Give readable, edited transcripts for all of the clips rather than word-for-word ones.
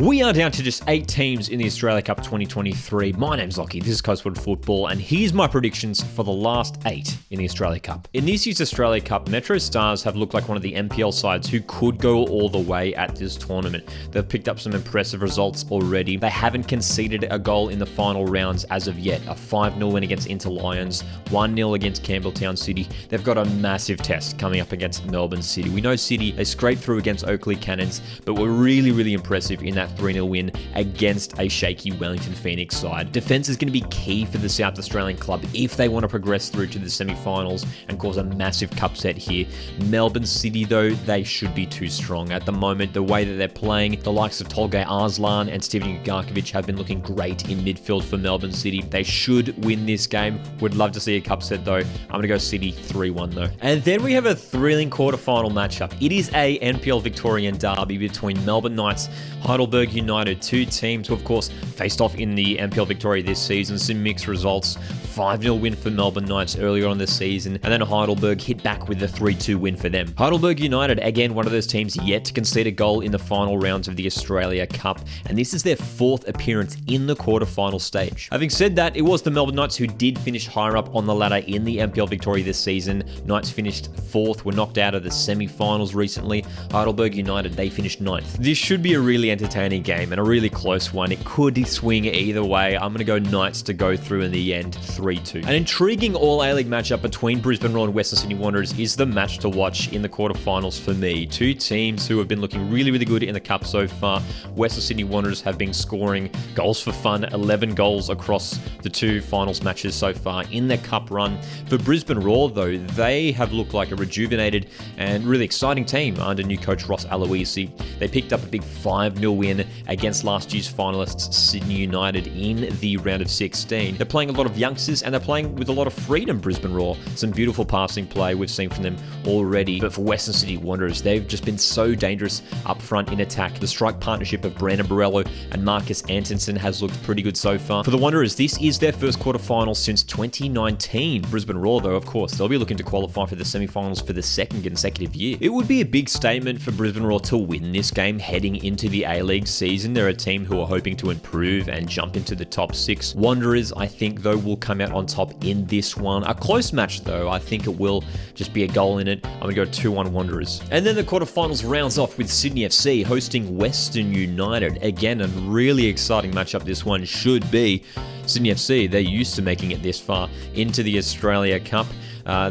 We are down to just 8 teams in the Australia Cup 2023. My name's Lockie, this is Coastwood Football, and here's my predictions for the last 8 in the Australia Cup. In this year's Australia Cup, MetroStars have looked like one of the NPL sides who could go all the way at this tournament. They've picked up some impressive results already. They haven't conceded a goal in the final rounds as of yet. A 5-0 win against Inter Lions, 1-0 against Campbelltown City. They've got a massive test coming up against Melbourne City. We know City, they scraped through against Oakley Cannons, but were really impressive in that 3-0 win against a shaky Wellington Phoenix side. Defense is going to be key for the South Australian club if they want to progress through to the semi-finals and cause a massive cup set here. Melbourne City, though, they should be too strong. At the moment, the way that they're playing, the likes of Tolgay Arslan and Steven Ugarkovic have been looking great in midfield for Melbourne City. They should win this game. Would love to see a cup set, though. I'm going to go City 3-1, though. And then we have a thrilling quarterfinal matchup. It is a NPL Victorian derby between Melbourne Knights, Heidelberg United, two teams who, of course, faced off in the NPL Victoria this season. Some mixed results. 5-0 win for Melbourne Knights earlier on this season, and then Heidelberg hit back with a 3-2 win for them. Heidelberg United, again, one of those teams yet to concede a goal in the final rounds of the Australia Cup, and this is their 4th appearance in the quarterfinal stage. Having said that, it was the Melbourne Knights who did finish higher up on the ladder in the NPL Victoria this season. Knights finished 4th, were knocked out of the semi-finals recently. Heidelberg United, they finished 9th. This should be a really entertaining game and a really close one. It could swing either way. I'm going to go Knights to go through in the end, 3-2. An intriguing All A-League matchup between Brisbane Roar and Western Sydney Wanderers is the match to watch in the quarterfinals for me. Two teams who have been looking really good in the Cup so far. Western Sydney Wanderers have been scoring goals for fun, 11 goals across the 2 finals matches so far in their Cup run. For Brisbane Roar, though, they have looked like a rejuvenated and really exciting team under new coach Ross Aloisi. They picked up a big 5-0 win against last year's finalists Sydney United in the round of 16. They're playing a lot of youngsters and they're playing with a lot of freedom, Brisbane Roar. Some beautiful passing play we've seen from them already. But for Western Sydney Wanderers, they've just been so dangerous up front in attack. The strike partnership of Brandon Borello and Marcus Antonsen has looked pretty good so far. For the Wanderers, this is their first quarterfinal since 2019. Brisbane Roar, though, of course, they'll be looking to qualify for the semi-finals for the 2nd consecutive year. It would be a big statement for Brisbane Roar to win this game heading into the A-League season. They're a team who are hoping to improve and jump into the top 6. Wanderers, I think, though, will come out on top in this one. A close match, though. I think it will just be a goal in it. I'm going to go 2-1 Wanderers. And then the quarterfinals rounds off with Sydney FC hosting Western United. Again, a really exciting matchup this one should be. Sydney FC, they're used to making it this far into the Australia Cup.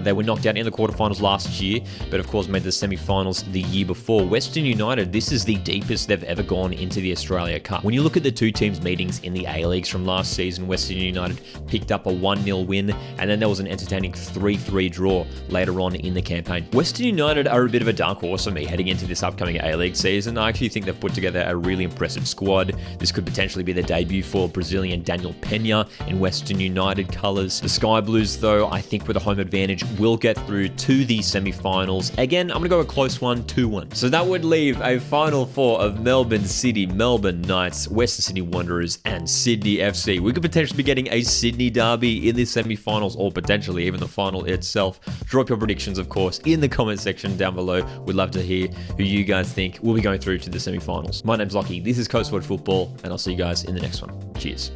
They were knocked out in the quarterfinals last year, but of course made the semi-finals the year before. Western United, this is the deepest they've ever gone into the Australia Cup. When you look at the two teams' meetings in the A-Leagues from last season, Western United picked up a 1-0 win, and then there was an entertaining 3-3 draw later on in the campaign. Western United are a bit of a dark horse for me heading into this upcoming A-League season. I actually think they've put together a really impressive squad. This could potentially be the debut for Brazilian Daniel Pena in Western United colours. The Sky Blues, though, I think with a home advantage, will get through to the semi-finals. Again, I'm going to go a close one, 2-1. So that would leave a final 4 of Melbourne City, Melbourne Knights, Western Sydney Wanderers, and Sydney FC. We could potentially be getting a Sydney derby in the semi-finals, or potentially even the final itself. Drop your predictions, of course, in the comment section down below. We'd love to hear who you guys think will be going through to the semi-finals. My name's Lockie, this is Coastwood Football, and I'll see you guys in the next one. Cheers.